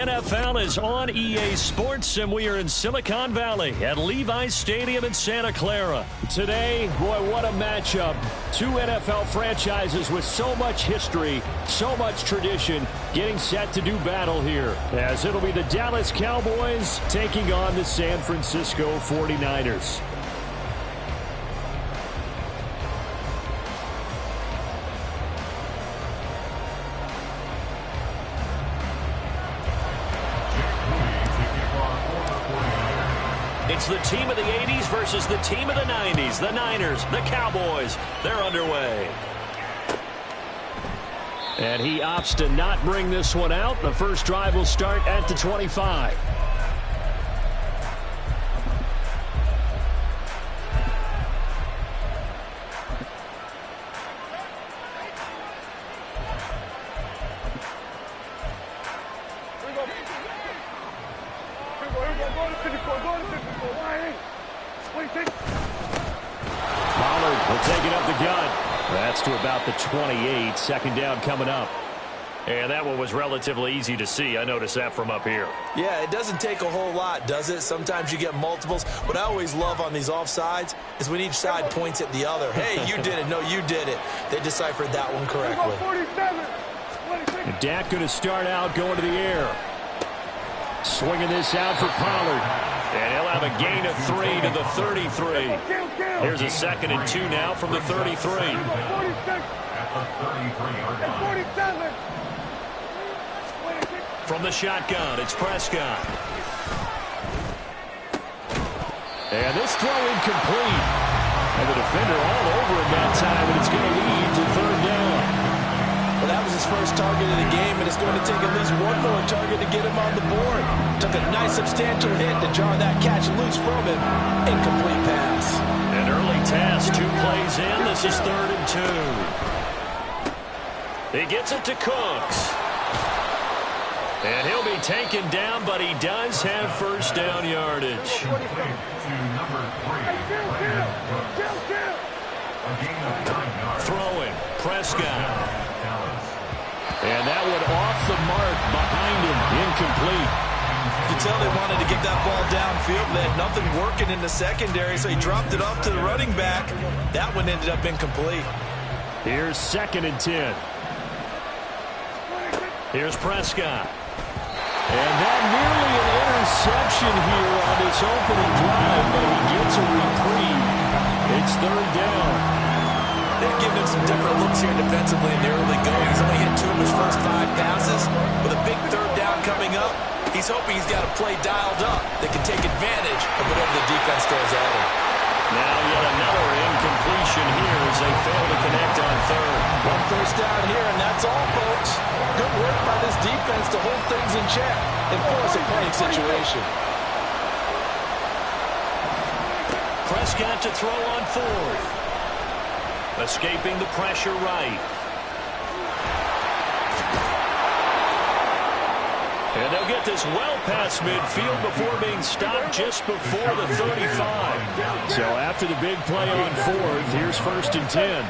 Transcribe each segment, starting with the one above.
NFL is on EA Sports, and we are in Silicon Valley at Levi's Stadium in Santa Clara. Today, boy, what a matchup. Two NFL franchises with so much history, so much tradition, getting set to do battle here, as it'll be the Dallas Cowboys taking on the San Francisco 49ers. It's the team of the 80s versus the team of the 90s. The Niners, the Cowboys, they're underway. And he opts to not bring this one out. The first drive will start at the 25. To about the 28. Second down coming up. And that one was relatively easy to see. I noticed that from up here. Yeah, it doesn't take a whole lot, does it? Sometimes you get multiples. What I always love on these offsides is when each side points at the other. Hey, you did it. No, you did it. They deciphered that one correctly. And Dak going to start out going to the air. Swinging this out for Pollard. And he'll have a gain of 3 to the 33. Here's a 2nd and 2 now from the 33. From the shotgun, it's Prescott. And this throw incomplete. And the defender all over him that time, and it's going to lead to 3rd down. Well, that was his first target of the game, and it's going to take at least one more target to get him on the board. Took a nice substantial hit to jar that catch loose from him. Incomplete pass. An early task, 2 plays in. This is 3rd and 2. He gets it to Cooks. And he'll be taken down, but he does have first down yardage. Throwing, Prescott. And that one off the mark behind him, incomplete. You can tell they wanted to get that ball downfield. They had nothing working in the secondary, so he dropped it off to the running back. That one ended up incomplete. Here's 2nd and 10. Here's Prescott. And that nearly an interception here on this opening drive, but he gets a reprieve. It's 3rd down. They've given him some different looks here defensively in the early going. He's only hit 2 of his first 5 passes. With a big 3rd down coming up, he's hoping he's got a play dialed up that can take advantage of whatever the defense throws at him. Now yet another incompletion here as they fail to connect on 3rd. One first down here, and that's all, folks. Good work by this defense to hold things in check and force a playing situation. Prescott to throw on 4th. Escaping the pressure right. And they'll get this well past midfield before being stopped just before the 35. So after the big play on 4th, here's 1st and 10.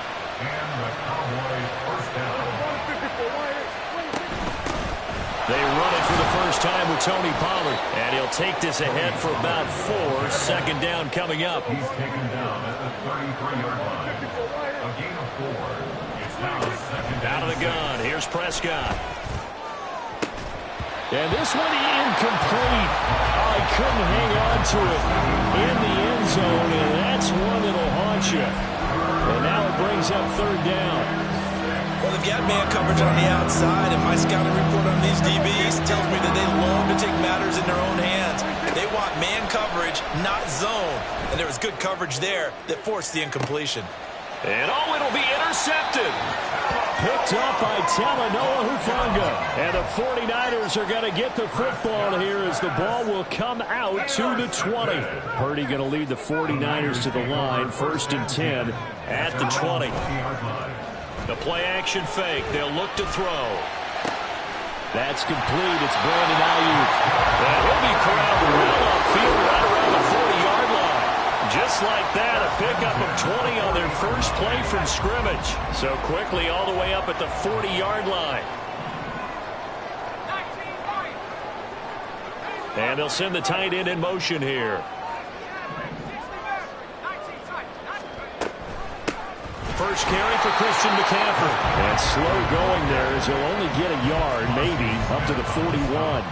They run it for the first time with Tony Pollard. And he'll take this ahead for about 4. 2nd down coming up. He's taken down at the 33-yard line. A gain of 4. It's now 2nd down. Out of the gun. Here's Prescott. And this one incomplete. Oh, he couldn't hang on to it in the end zone, and that's one that'll haunt you. And now it brings up 3rd down. Well, they've got man coverage on the outside, and my scouting report on these DBs tells me that they love to take matters in their own hands. They want man coverage, not zone. And there was good coverage there that forced the incompletion. And oh, it'll be intercepted. Picked up by Talanoa Hufanga. And the 49ers are going to get the football here as the ball will come out to the 20. Purdy going to lead the 49ers to the line. 1st and 10 at the 20. The play action fake. They'll look to throw. That's complete. It's Brandon Ayuk. And he'll be corralled well upfield right around the 40-yard line. Just like that, a pickup of 20 on their first play from scrimmage. So quickly all the way up at the 40-yard line. And they'll send the tight end in motion here. First carry for Christian McCaffrey. And slow going there as he'll only get a yard, maybe, up to the 41.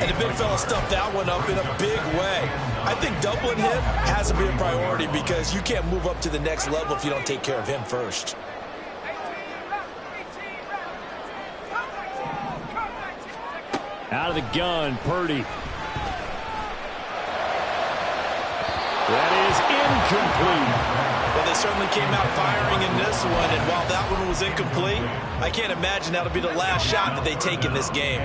And the big fella stuffed that one up in a big way. I think doubling him has to be a priority because you can't move up to the next level if you don't take care of him first. Out of the gun, Purdy. That is incomplete. Well, they certainly came out firing in this one, and while that one was incomplete, I can't imagine that'll be the last shot that they take in this game.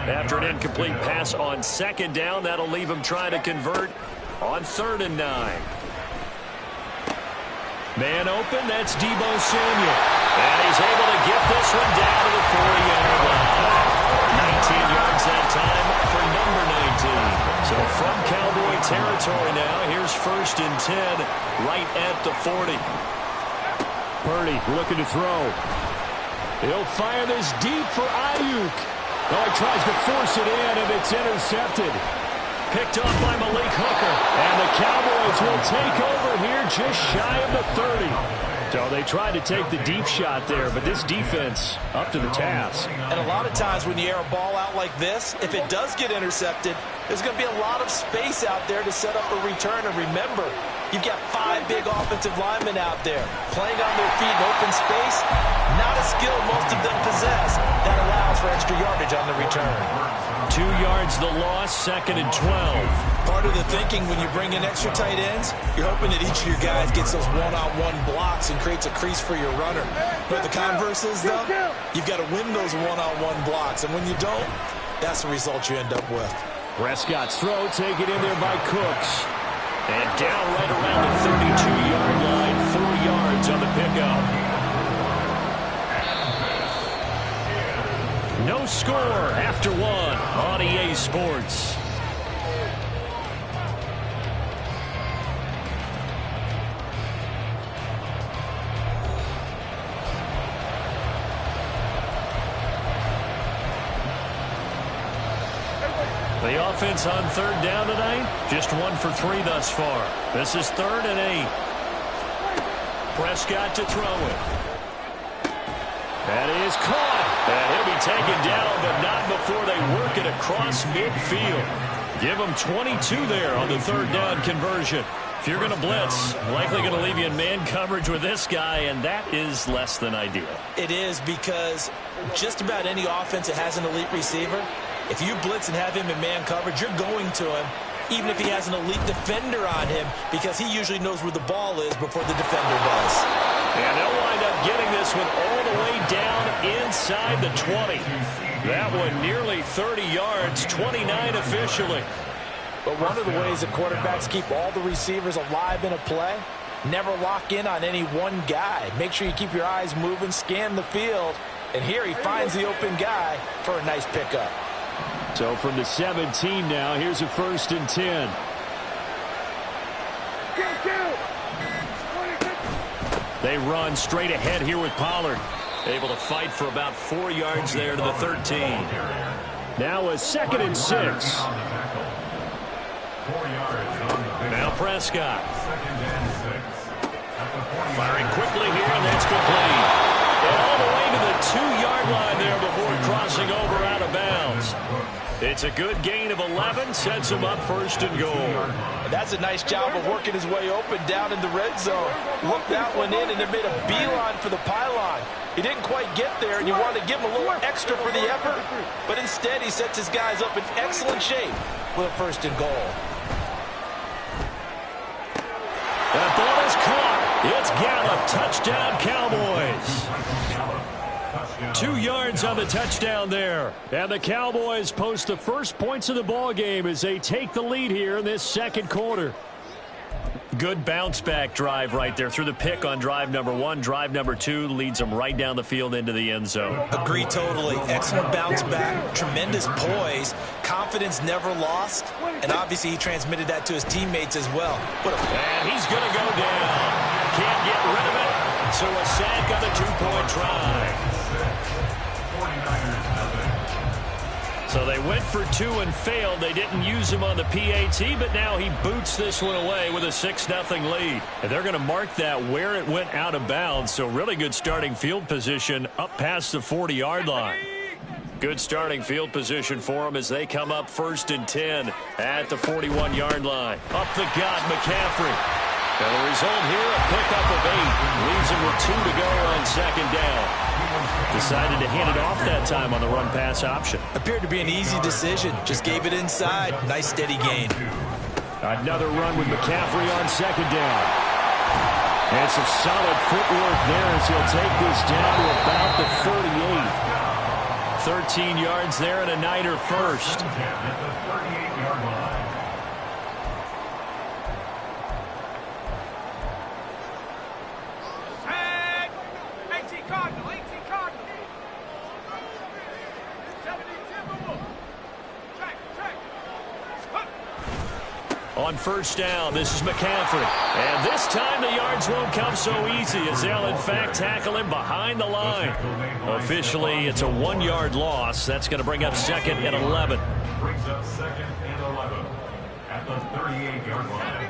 After an incomplete pass on second down, that'll leave them trying to convert on 3rd and 9. Man open, that's Deebo Samuel. And he's able to get this one down to the 40-yard line. 19 yards that time for number 19. So from Cowboy territory now, here's 1st and 10 right at the 40. Purdy looking to throw. He'll fire this deep for Ayuk. Oh, he tries to force it in, and it's intercepted. Picked up by Malik Hooker. And the Cowboys will take over here just shy of the 30. So they tried to take the deep shot there, but this defense up to the task. And a lot of times when you air a ball out like this, if it does get intercepted, there's going to be a lot of space out there to set up a return. And remember, you've got 5 big offensive linemen out there playing on their feet in open space. Not a skill most of them possess. That allows for extra yardage on the return. 2 yards the loss, 2nd and 12. Part of the thinking when you bring in extra tight ends, you're hoping that each of your guys gets those one-on-one blocks and creates a crease for your runner. But the converse is, though, you've got to win those one-on-one blocks. And when you don't, that's the result you end up with. Prescott's throw taken in there by Cooks. And down right around the 32-yard line, 4 yards on the pickup. No score after 1 on EA Sports. The offense on 3rd down tonight, just 1 for 3 thus far. This is 3rd and 8. Prescott to throw it. That is caught. And he'll be taken down, but not before they work it across midfield. Give him 22 there on the 3rd down conversion. If you're going to blitz, likely going to leave you in man coverage with this guy, and that is less than ideal. It is, because just about any offense that has an elite receiver, if you blitz and have him in man coverage, you're going to him, even if he has an elite defender on him, because he usually knows where the ball is before the defender does. And they'll wind up getting this one all the way down inside the 20. That one nearly 30 yards, 29 officially. But one of the ways that quarterbacks keep all the receivers alive in a play, never lock in on any one guy. Make sure you keep your eyes moving, scan the field. And here he finds the open guy for a nice pickup. So from the 17 now, here's a 1st and 10. They run straight ahead here with Pollard. Able to fight for about 4 yards there to the 13. Now a 2nd and 6. Now Prescott. Firing quickly here, and that's complete. And all the way to the 2-yard line there before crossing over out of bounds. It's a good gain of 11, sets him up 1st and goal. That's a nice job of working his way open down in the red zone. Looked that one in and then made a beeline for the pylon. He didn't quite get there, and you want to give him a little extra for the effort. But instead, he sets his guys up in excellent shape with a 1st and goal. That ball is caught. It's Gallup. Touchdown, Cowboys. 2 yards on the touchdown there. And the Cowboys post the first points of the ball game as they take the lead here in this 2nd quarter. Good bounce-back drive right there through the pick on drive number 1. Drive number 2 leads them right down the field into the end zone. Agree totally. Excellent bounce-back, tremendous poise, confidence never lost, and obviously he transmitted that to his teammates as well. And he's going to go down. Can't get rid of it, so a sack on the 2-point try. So they went for 2 and failed. They didn't use him on the PAT, but now he boots this one away with a 6-0 lead. And they're going to mark that where it went out of bounds. So really good starting field position up past the 40-yard line. Good starting field position for them as they come up 1st and 10 at the 41-yard line. Up the gut, McCaffrey. And the result here, a pickup of 8. Leaves him with 2 to go on 2nd down. Decided to hand it off that time on the run-pass option. Appeared to be an easy decision. Just gave it inside. Nice steady gain. Another run with McCaffrey on 2nd down. And some solid footwork there as he'll take this down to about the 38. 13 yards there and a Niner first. On 1st down, this is McCaffrey. And this time the yards won't come so easy as they'll, in fact, tackle him behind the line. Officially, it's a 1-yard loss. That's going to bring up 2nd and 11. Brings up 2nd and 11 at the 38-yard line.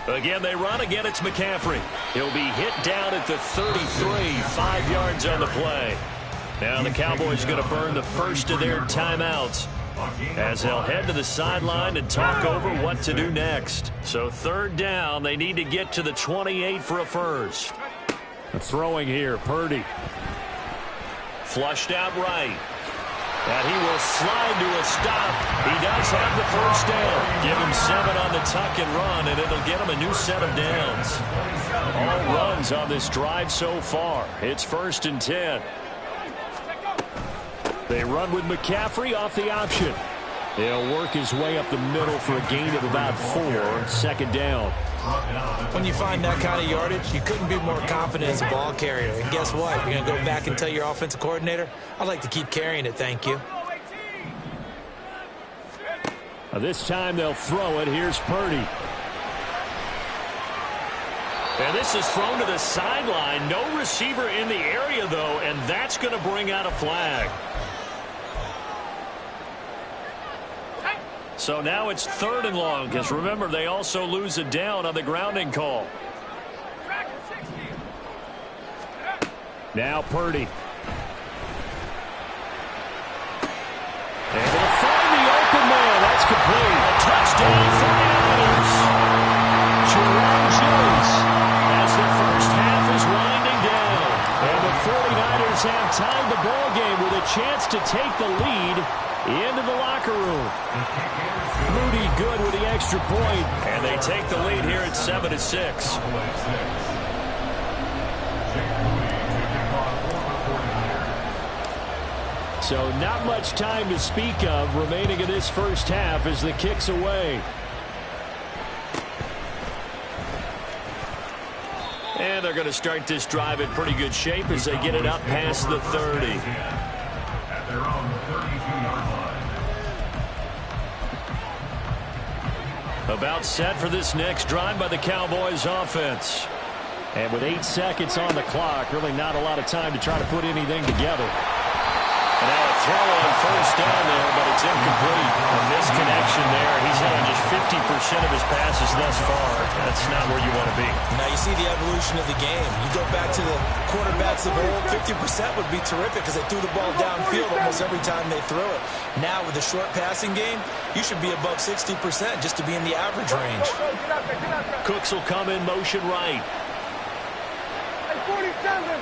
Again, they run. Again, it's McCaffrey. He'll be hit down at the 33, 5 yards on the play. Now the Cowboys going to burn the first of their timeouts as they'll head to the sideline and talk over what to do next. So 3rd down, they need to get to the 28 for a first. Throwing here, Purdy. Flushed out right. And he will slide to a stop. He does have the 1st down. Give him 7 on the tuck and run, and it'll get him a new set of downs. All runs on this drive so far. It's 1st and 10. They run with McCaffrey off the option. He'll work his way up the middle for a gain of about 4. 2nd down. When you find that kind of yardage, you couldn't be more confident as a ball carrier. And guess what? You're going to go back and tell your offensive coordinator, I'd like to keep carrying it, thank you. This time they'll throw it. Here's Purdy. And this is thrown to the sideline. No receiver in the area, though, and that's going to bring out a flag. So now it's 3rd and long, because remember, they also lose a down on the grounding call. Now Purdy. And they'll find the open man. That's complete. A touchdown, 49ers. Jerome Jones as the first half is winding down. And the 49ers have tied the ball game with a chance to take the lead into the locker room. Moody good with the extra point, and they take the lead here at 7-6. So not much time to speak of remaining in this first half as the kick's away. And they're going to start this drive in pretty good shape as they get it up past the 30. At their own 32-yard line. About set for this next drive by the Cowboys offense. And with 8 seconds on the clock, really not a lot of time to try to put anything together. And now a throw on 1st down there, but it's incomplete. A misconnection there. He's hit on just 50% of his passes thus far. That's not where you want to be. Now you see the evolution of the game. You go back to the quarterbacks of old, 50% would be terrific because they threw the ball downfield almost every time they threw it. Now with the short passing game, you should be above 60% just to be in the average range. Cooks will come in motion right. 47.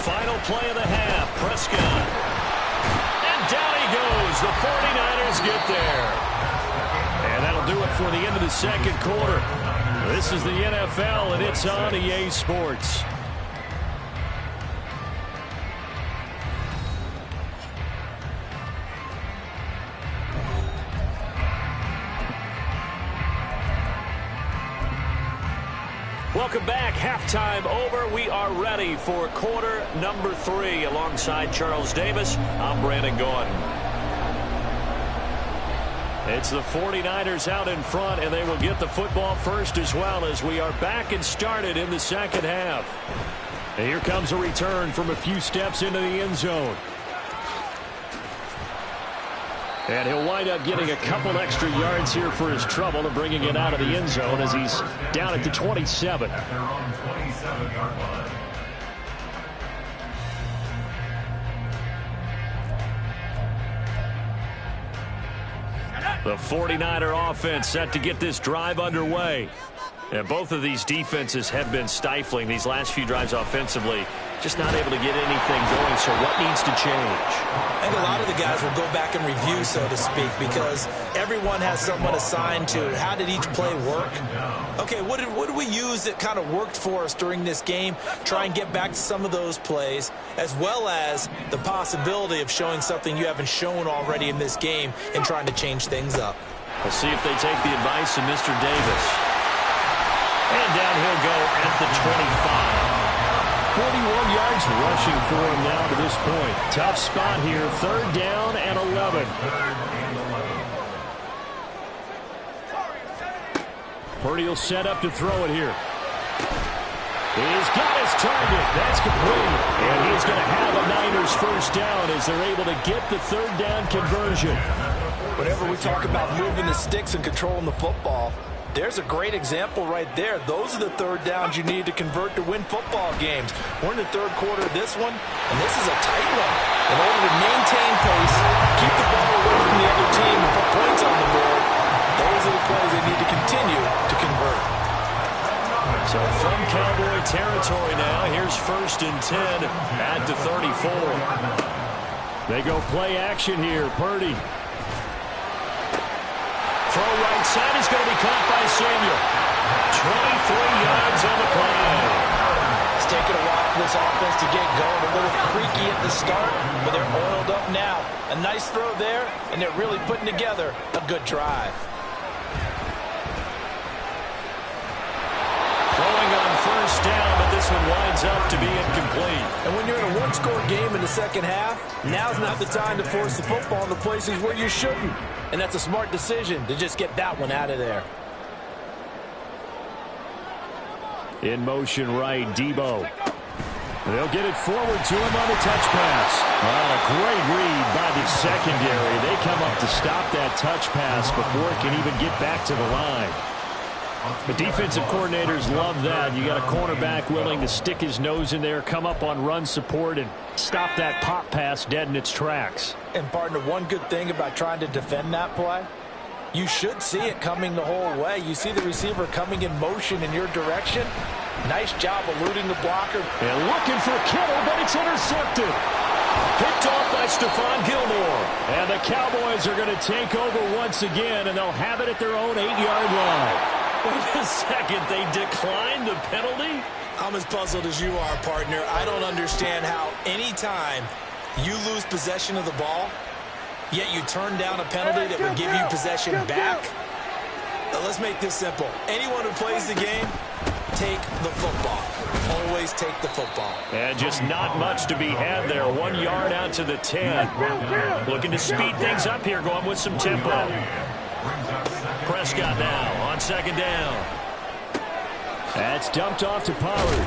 Final play of the half, Prescott. And down he goes. The 49ers get there. And that'll do it for the end of the second quarter. This is the NFL, and it's on EA Sports. Welcome back. Halftime over. We are ready for quarter number 3. Alongside Charles Davis, I'm Brandon Gordon. It's the 49ers out in front, and they will get the football first as well as we are back and started in the second half. And here comes a return from a few steps into the end zone. And he'll wind up getting a couple extra yards here for his trouble and bringing it out of the end zone as he's down at the 27. At their own 27-yard line. The 49er offense set to get this drive underway. And both of these defenses have been stifling these last few drives offensively. Just not able to get anything going, so what needs to change? I think a lot of the guys will go back and review, so to speak, because everyone has someone assigned to how did each play work. Okay, what did we use that kind of worked for us during this game? Try and get back to some of those plays, as well as the possibility of showing something you haven't shown already in this game and trying to change things up. We'll see if they take the advice of Mr. Davis. And down he'll go at the 25. 41 yards rushing for him now to this point. Tough spot here. 3rd down and 11. Purdy will set up to throw it here. He's got his target. That's complete. And he's going to have a Niners first down as they're able to get the 3rd down conversion. Whenever we talk about moving the sticks and controlling the football, there's a great example right there. Those are the 3rd downs you need to convert to win football games. We're in the 3rd quarter of this one, and this is a tight one. In order to maintain pace, keep the ball away from the other team, and put points on the board, those are the plays they need to continue to convert. So from Cowboy territory now, here's 1st and 10 at the 34. They go play action here. Purdy. Throw right side is going to be caught by Samuel. 23 yards on the play. It's taken a while for this offense to get going. A little creaky at the start, but they're oiled up now. A nice throw there, and they're really putting together a good drive. Throwing on 1st down, but this one winds up to be incomplete. And when you're in a one-score game in the second half, now's not the time to force the football in the places where you shouldn't. And that's a smart decision to just get that one out of there. In motion right, Debo. They'll get it forward to him on the touch pass. A great read by the secondary. They come up to stop that touch pass before it can even get back to the line. The defensive coordinators love that. You got a cornerback willing to stick his nose in there, come up on run support, and stop that pop pass dead in its tracks. And partner, one good thing about trying to defend that play, you should see it coming the whole way. You see the receiver coming in motion in your direction. Nice job eluding the blocker. And looking for Kittle, but it's intercepted. Picked off by Stephon Gilmore. And the Cowboys are going to take over once again, and they'll have it at their own 8-yard line. Wait a second, they declined the penalty? I'm as puzzled as you are, partner. I don't understand how any time you lose possession of the ball, yet you turn down a penalty that would give you possession back. Now, let's make this simple. Anyone who plays the game, take the football. Always take the football. And just not much to be had there. 1 yard out to the 10. Looking to speed things up here, going with some tempo. Prescott now on 2nd down. That's dumped off to Pollard.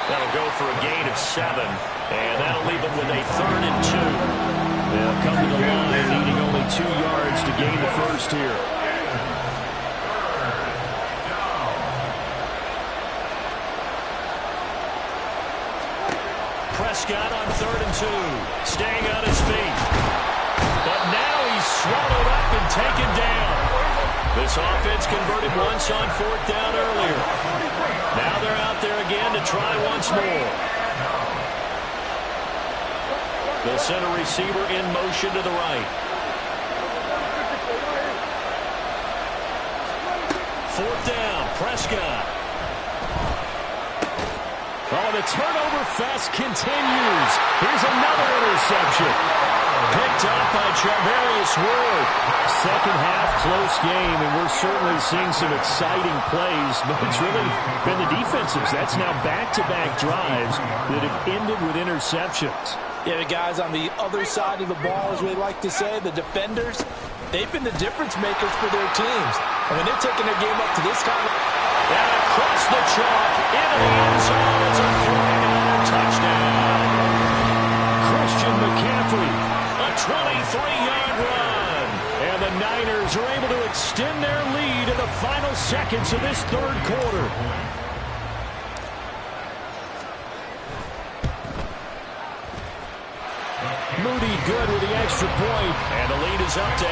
That'll go for a gain of 7. And that'll leave them with a 3rd and 2. They'll come to the line needing only 2 yards to gain the first here. Prescott on 3rd and 2. Staying on his feet. But now he's swallowed up and taken down. This offense converted once on 4th down earlier. Now they're out there again to try once more. They'll send a receiver in motion to the right. 4th down, Prescott. Oh, the turnover fest continues. Here's another interception. Picked up by Charvarius Ward. Second half, close game, and we're certainly seeing some exciting plays, but it's really been the defensives. That's now back-to-back drives that have ended with interceptions. Yeah, the guys on the other side of the ball, as we like to say, the defenders, they've been the difference makers for their teams. And when they're taking their game up to this kind of... And across the chalk, into the end zone, it's a 49er touchdown. Christian McCaffrey, a 23-yard run. And the Niners are able to extend their lead in the final seconds of this third quarter. Moody good with the extra point, and the lead is up to 8.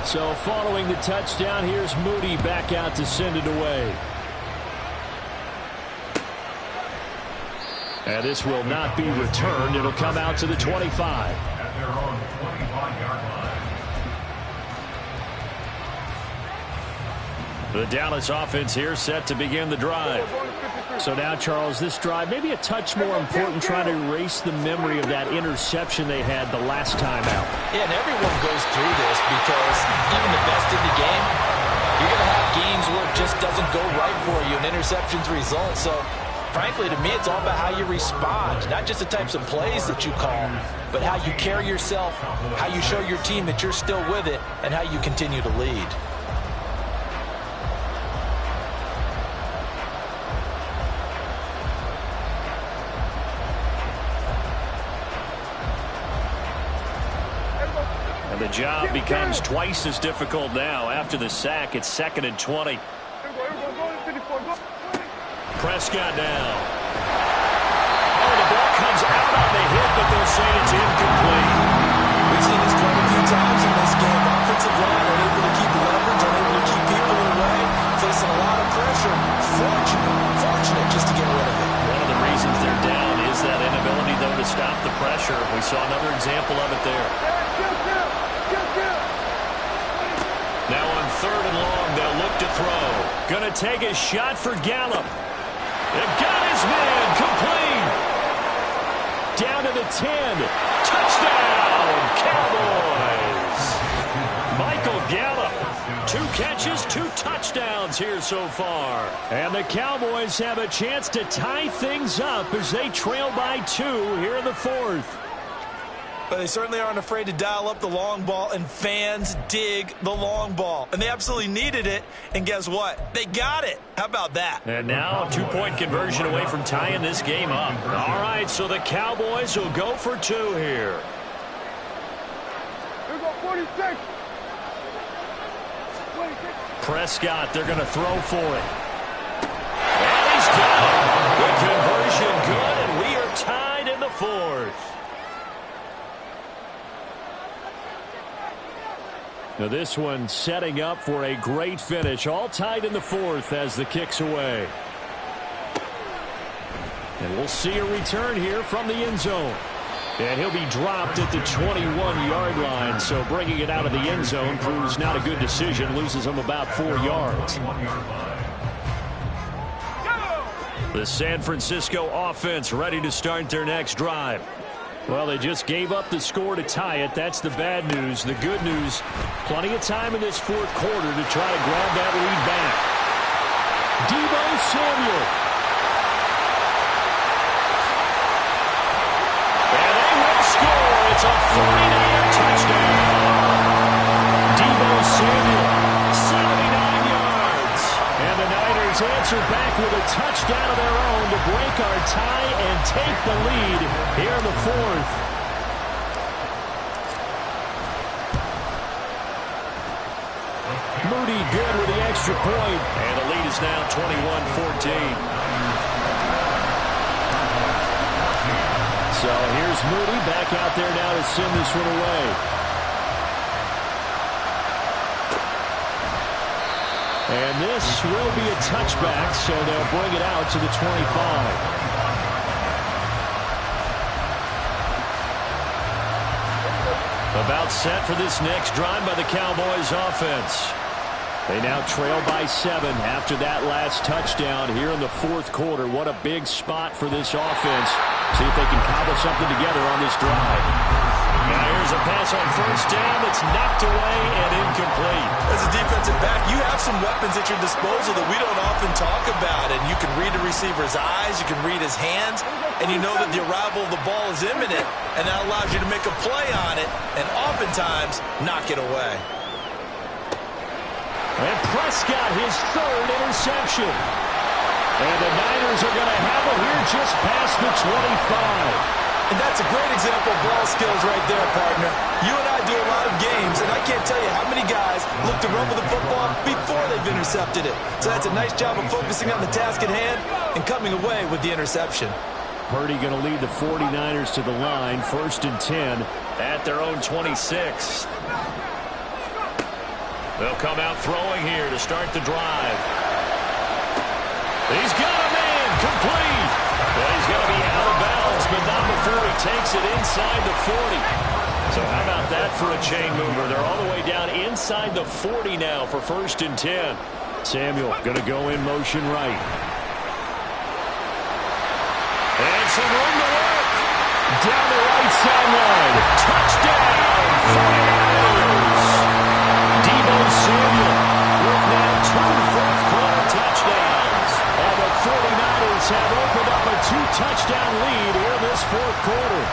So following the touchdown, here's Moody back out to send it away. And this will not be returned. It'll come out to the 25. At their own 25-yard line. The Dallas offense here set to begin the drive. So now, Charles, this drive maybe a touch more important, trying to erase the memory of that interception they had the last time out. Yeah, and everyone goes through this because even the best in the game, you're going to have games where it just doesn't go right for you, and interceptions result. So, frankly, to me, it's all about how you respond, not just the types of plays that you call, but how you carry yourself, how you show your team that you're still with it, and how you continue to lead. The job becomes twice as difficult now. After the sack, it's 2nd and 20. Prescott now. Oh, the ball comes out on the hit, but they'll say it's incomplete. We've seen this quite a few times in this game. Offensive line unable to keep leverage, unable to keep people away, facing a lot of pressure. Fortunate just to get rid of it. One of the reasons they're down is that inability, though, to stop the pressure. We saw another example of it there. Now on 3rd and long, they'll look to throw. Gonna take a shot for Gallup. They've got his man complete. Down to the 10. Touchdown, Cowboys. Michael Gallup. 2 catches, 2 touchdowns here so far. And the Cowboys have a chance to tie things up as they trail by 2 here in the 4th. But they certainly aren't afraid to dial up the long ball, and fans dig the long ball. And they absolutely needed it, and guess what? They got it. How about that? And now a 2-point conversion away from tying this game up. All right, so the Cowboys will go for 2 here. Here go 46. Prescott, they're going to throw for it. And he's got it. The conversion good, and we are tied in the 4th. Now this one setting up for a great finish. All tied in the 4th as the kick's away. And we'll see a return here from the end zone. And he'll be dropped at the 21-yard line. So bringing it out of the end zone proves not a good decision. Loses him about 4 yards. The San Francisco offense ready to start their next drive. Well, they just gave up the score to tie it. That's the bad news. The good news, plenty of time in this 4th quarter to try to grab that lead back. Deebo Samuel. And they will score. It's a 49er touchdown. Deebo Samuel, 79 yards. And the Niners answer back with a touchdown of their own to break our tie and take the lead here in the 4th. Moody good with the extra point. And the lead is now 21-14. So here's Moody back out there now to send this one away. And this will be a touchback, so they'll bring it out to the 25. About set for this next drive by the Cowboys offense. They now trail by 7 after that last touchdown here in the 4th quarter. What a big spot for this offense. See if they can cobble something together on this drive. Now here's a pass on first down that's knocked away and incomplete. As a defensive back, you have some weapons at your disposal that we don't often talk about. And you can read a receiver's eyes, you can read his hands, and you know that the arrival of the ball is imminent, and that allows you to make a play on it and oftentimes knock it away. And Prescott, his third interception. And the Niners are going to have it here just past the 25. And that's a great example of ball skills right there, partner. You and I do a lot of games, and I can't tell you how many guys look to run with the football before they've intercepted it. So that's a nice job of focusing on the task at hand and coming away with the interception. Purdy going to lead the 49ers to the line, 1st and 10 at their own 26. They'll come out throwing here to start the drive. He's got a man, complete. Well, he's going to be out of bounds, but not before he takes it inside the 40. So how about that for a chain mover? They're all the way down inside the 40 now for 1st and 10. Samuel going to go in motion right. And some room to work. Down the right sideline. Touchdown, 49ers. Deebo Samuel with now 2 fourth-quarter touchdowns. And the 49ers have opened up a 2-touchdown lead here in this 4th quarter.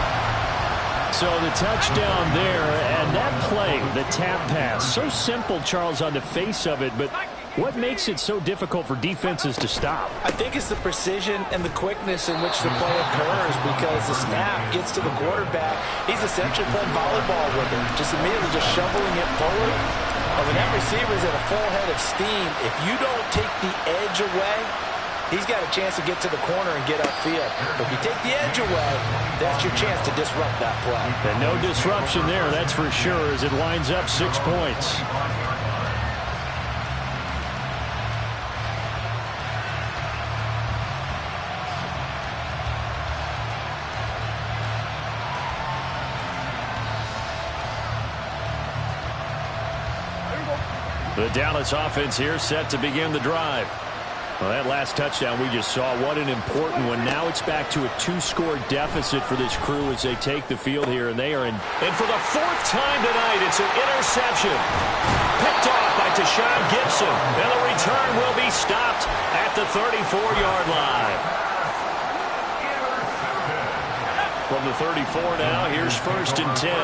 So the touchdown there, and that play, the tap pass, so simple, Charles, on the face of it, but what makes it so difficult for defenses to stop? I think it's the precision and the quickness in which the play occurs, because the snap gets to the quarterback. He's essentially playing volleyball with it, just immediately just shoveling it forward. And when that receiver's at a full head of steam, if you don't take the edge away, he's got a chance to get to the corner and get upfield. But if you take the edge away, that's your chance to disrupt that play. And no disruption there, that's for sure, as it winds up 6 points. The Dallas offense here set to begin the drive. Well, that last touchdown we just saw, what an important one. Now it's back to a 2-score deficit for this crew as they take the field here, and they are in. And for the 4th time tonight, it's an interception. Picked off by Tashawn Gibson, and the return will be stopped at the 34-yard line. From the 34 now, here's 1st and 10.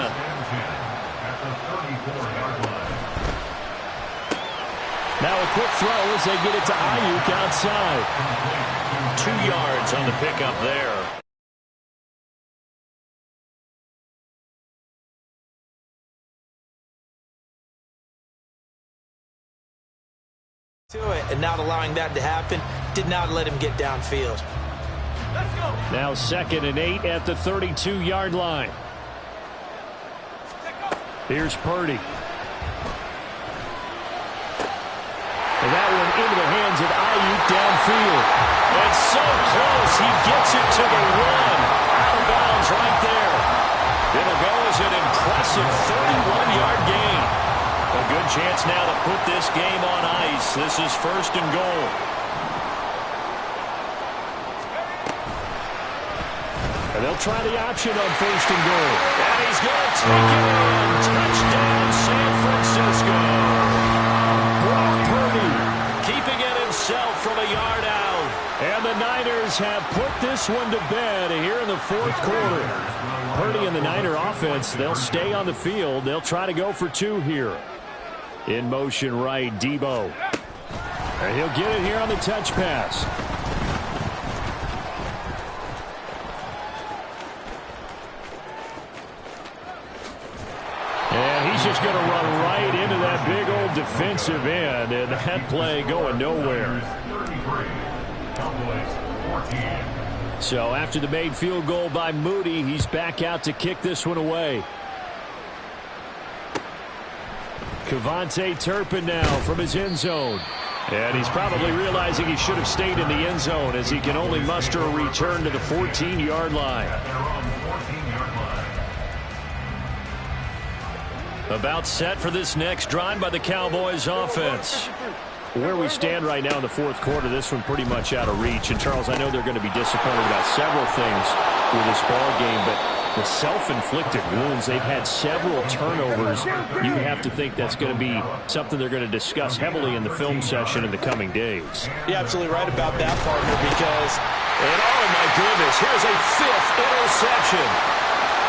Now a quick throw as they get it to Ayuk outside. 2 yards on the pickup there. To it, and not allowing that to happen did not let him get downfield. Let's go. Now 2nd and 8 at the 32-yard line. Here's Purdy. And that one into the hands of Ayuk downfield. And so close, he gets it to the run. Out of bounds right there. It'll go as an impressive 31-yard gain. A good chance now to put this game on ice. This is 1st and goal. And they'll try the option on 1st and goal. And he's going to take it in. Touchdown, San Francisco. Keeping it himself from a yard out. And the Niners have put this one to bed here in the 4th quarter. Purdy and the Niner offense, they'll stay on the field. They'll try to go for 2 here. In motion right, Deebo. And he'll get it here on the touch pass. And he's just going to run right into that big old defensive end, and that play going nowhere. So after the made field goal by Moody, he's back out to kick this one away. Kevontae Turpin now from his end zone. And he's probably realizing he should have stayed in the end zone as he can only muster a return to the 14-yard line. About set for this next drive by the Cowboys offense. Where we stand right now in the 4th quarter, this one pretty much out of reach. And, Charles, I know they're going to be disappointed about several things with this ball game, but The self-inflicted wounds. They've had several turnovers. You have to think that's going to be something they're going to discuss heavily in the film session in the coming days. You're absolutely right about that, partner, because... And oh, my goodness, here's a 5th interception.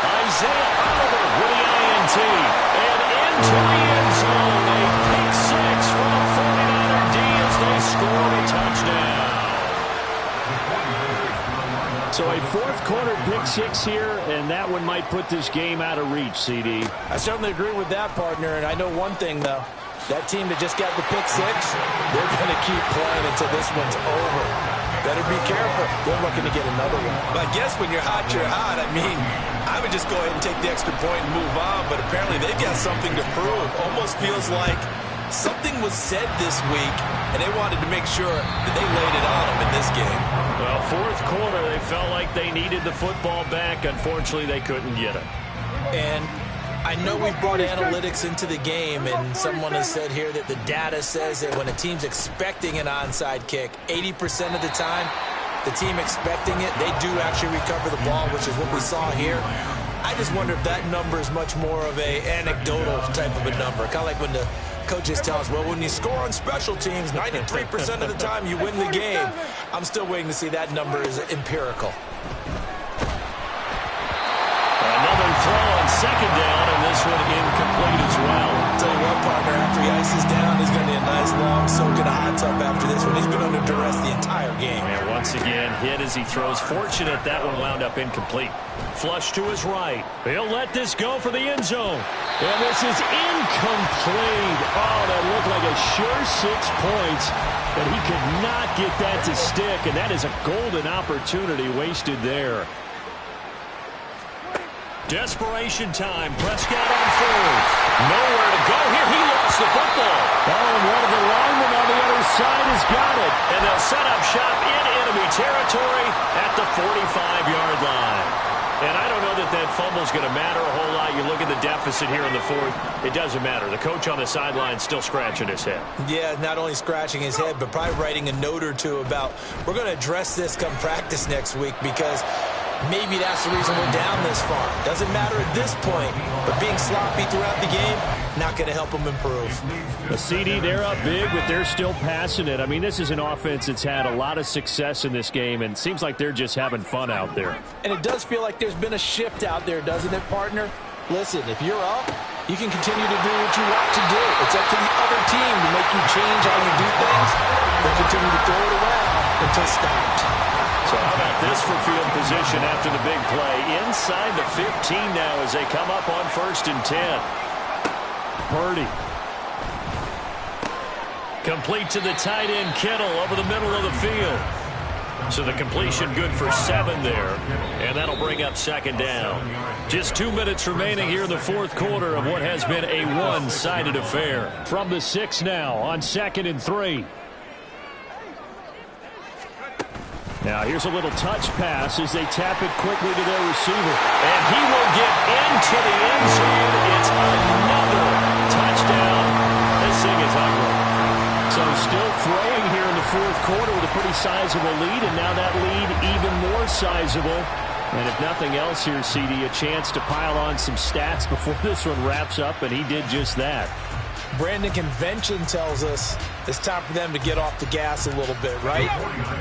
Isaiah Oliver with the INT. And into the end zone. A pick 6 for the 49er D as they score a touchdown. So a 4th quarter pick 6 here, and that one might put this game out of reach, CD. I certainly agree with that, partner, and I know one thing, though. That team that just got the pick 6, they're going to keep playing until this one's over. Better be careful. They're looking to get another one. But I guess when you're hot, you're hot. I mean, I would just go ahead and take the extra point and move on, but apparently they've got something to prove. Almost feels like something was said this week, and they wanted to make sure that they laid it on them in this game. Well, 4th quarter, they felt like they needed the football back. Unfortunately, they couldn't get it. And I know we brought analytics into the game, and someone has said here that the data says that when a team's expecting an onside kick, 80% of the time, the team expecting it, they do actually recover the ball, which is what we saw here. I just wonder if that number is much more of a anecdotal type of a number. Kind of like when the coaches tell us, well, when you score on special teams, 93% of the time you win the game. I'm still waiting to see that number is empirical. Another throw on 2nd down, and this one incomplete as well. Tell you what, partner, after he ices down, he's going to be a nice long soak in a hot tub after this one. He's been under duress the entire game. And once again, hit as he throws. Fortunate that one wound up incomplete. Flush to his right. He'll let this go for the end zone. And this is incomplete. Oh, that looked like a sure 6 points, but he could not get that to stick, and that is a golden opportunity wasted there. Desperation time. Prescott on 4th. Nowhere to go here. He lost the football. Oh, and one of the linemen on the other side has got it. And they'll set up shop in enemy territory at the 45-yard line. And I don't know that that fumble's going to matter a whole lot. You look at the deficit here in the 4th. It doesn't matter. The coach on the sideline still scratching his head. Yeah, not only scratching his head, but probably writing a note or two about, we're going to address this come practice next week, because maybe that's the reason we're down this far. Doesn't matter at this point, but being sloppy throughout the game, not going to help them improve. The CD, they're up big, but they're still passing it. I mean, this is an offense that's had a lot of success in this game, and it seems like they're just having fun out there. And it does feel like there's been a shift out there, doesn't it, partner? Listen, if you're up, you can continue to do what you want to do. It's up to the other team to make you change how you do things. They'll continue to throw it around until stopped. So how about this for field position after the big play? Inside the 15 now as they come up on 1st and 10. Purdy. Complete to the tight end, Kittle, over the middle of the field. So the completion good for 7 there. And that'll bring up 2nd down. Just 2 minutes remaining here in the 4th quarter of what has been a one-sided affair. From the 6 now on 2nd and 3. Now here's a little touch pass as they tap it quickly to their receiver. And he will get into the end zone. It's another touchdown. This thing is ugly. So still fraying here in the 4th quarter with a pretty sizable lead, and now that lead even more sizable. And if nothing else here, CD, a chance to pile on some stats before this one wraps up, and he did just that. Brandon, convention tells us it's time for them to get off the gas a little bit, right?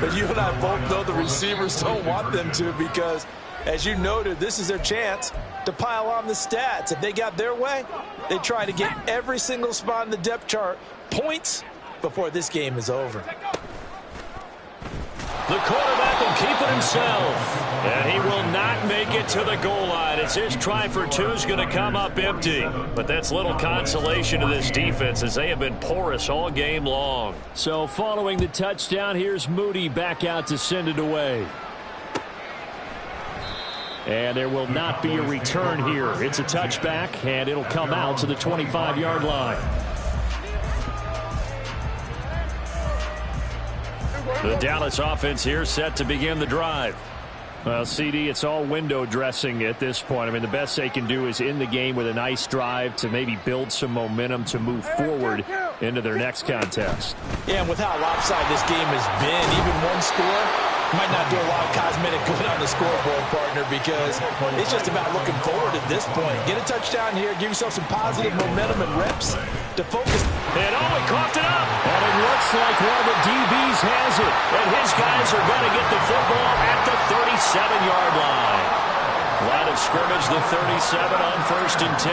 But you and I both know the receivers don't want them to, because, as you noted, this is their chance to pile on the stats. If they got their way, they try to get every single spot in the depth chart points before this game is over. The quarterback will keep it himself. And he will not make it to the goal line. It's his try for 2 is going to come up empty. But that's little consolation to this defense as they have been porous all game long. So following the touchdown, here's Moody back out to send it away. And there will not be a return here. It's a touchback, and it'll come out to the 25-yard line. The Dallas offense here set to begin the drive. Well, CD, it's all window dressing at this point. I mean, the best they can do is in the game with a nice drive to maybe build some momentum to move forward into their next contest. Yeah, and with how lopsided this game has been, even one score Might not do a lot of cosmetic good on the scoreboard, partner, because it's just about looking forward at this point. Get a touchdown here, give yourself some positive momentum and reps to focus. And he coughed it up. And it looks like one of the DBs has it. And his guys are going to get the football at the 37-yard line. Line of scrimmage, the 37 on 1st and 10.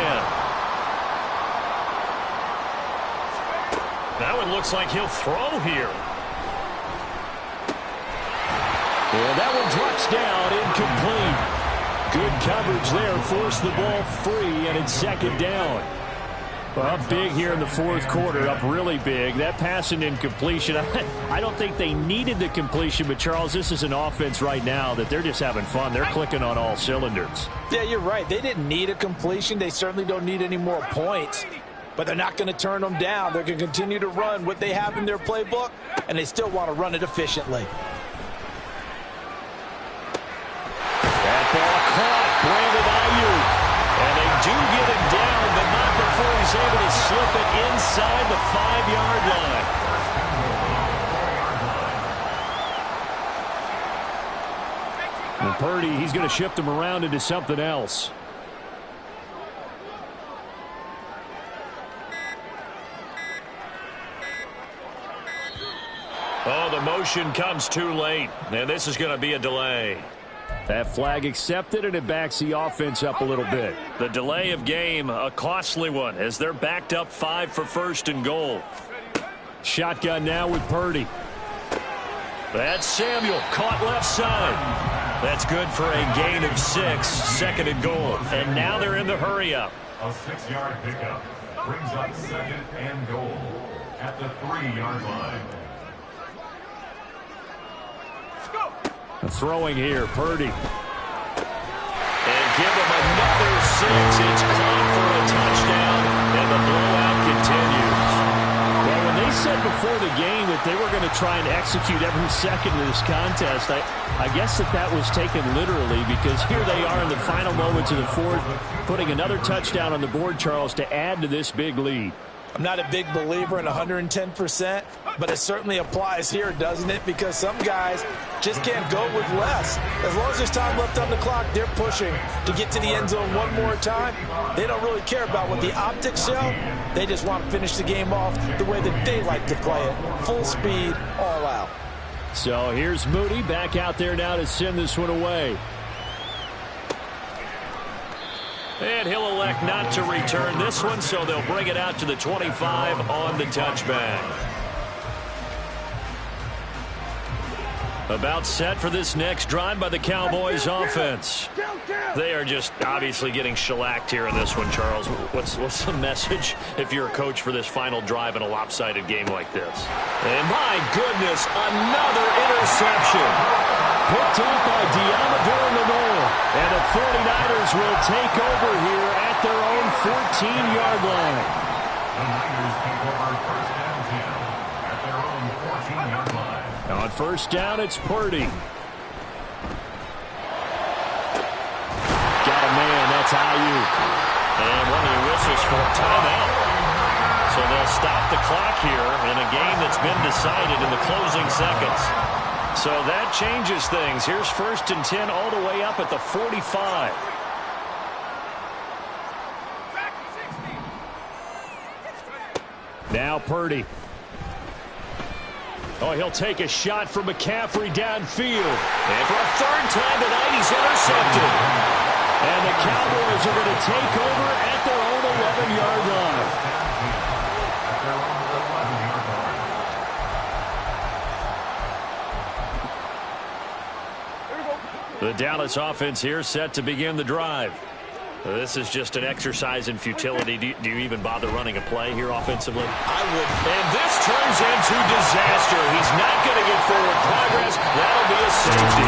That one looks like he'll throw here. And that one drops down, incomplete. Good coverage there, forced the ball free, and it's 2nd down. Up big here in the 4th quarter, up really big. That pass and incompletion, I don't think they needed the completion, but Charles, this is an offense right now that they're just having fun. They're clicking on all cylinders. Yeah, you're right. They didn't need a completion. They certainly don't need any more points, but they're not going to turn them down. They're going to continue to run what they have in their playbook, and they still want to run it efficiently. Ball caught, Brandon Ayuk. And they do get him down, but not before he's able to slip it inside the 5-yard line. And Purdy, he's going to shift him around into something else. Oh, the motion comes too late. And this is going to be a delay. That flag accepted, and it backs the offense up a little bit. The delay of game, a costly one, as they're backed up 5 for 1st and goal. Shotgun now with Purdy. That's Samuel, caught left side. That's good for a gain of 6, 2nd and goal. And now they're in the hurry-up. A 6-yard pickup brings up 2nd and goal at the 3-yard line. Throwing here, Purdy. And give him another 6. It's caught for a touchdown, and the blowout continues. Well, when they said before the game that they were going to try and execute every second of this contest, I guess that was taken literally, because here they are in the final moments of the 4th, putting another touchdown on the board, Charles, to add to this big lead. I'm not a big believer in 110%, but it certainly applies here, doesn't it? Because some guys just can't go with less. As long as there's time left on the clock, they're pushing to get to the end zone one more time. They don't really care about what the optics show. They just want to finish the game off the way that they like to play it. Full speed, all out. So here's Moody back out there now to send this one away. And he'll elect not to return this one, so they'll bring it out to the 25 on the touchback. About set for this next drive by the Cowboys offense. They are just obviously getting shellacked here in this one, Charles. What's the message if you're a coach for this final drive in a lopsided game like this? And my goodness, another interception. Picked up by Diamador Lenore. And the 49ers will take over here at their own 14-yard line. The Niners take over 1st and 10 at their own 14-yard line. On 1st down, it's Purdy. Got a man, that's Ayuk. And one of the whistles for a timeout. So they'll stop the clock here in a game that's been decided in the closing seconds. So that changes things. Here's 1st and 10 all the way up at the 45. Now Purdy. Oh, he'll take a shot from McCaffrey downfield. And for a 3rd time tonight, he's intercepted. And the Cowboys are going to take over at their own 11-yard line. The Dallas offense here set to begin the drive. This is just an exercise in futility. Do you even bother running a play here offensively? I would. And this turns into disaster. He's not going to get forward progress. That'll be a safety.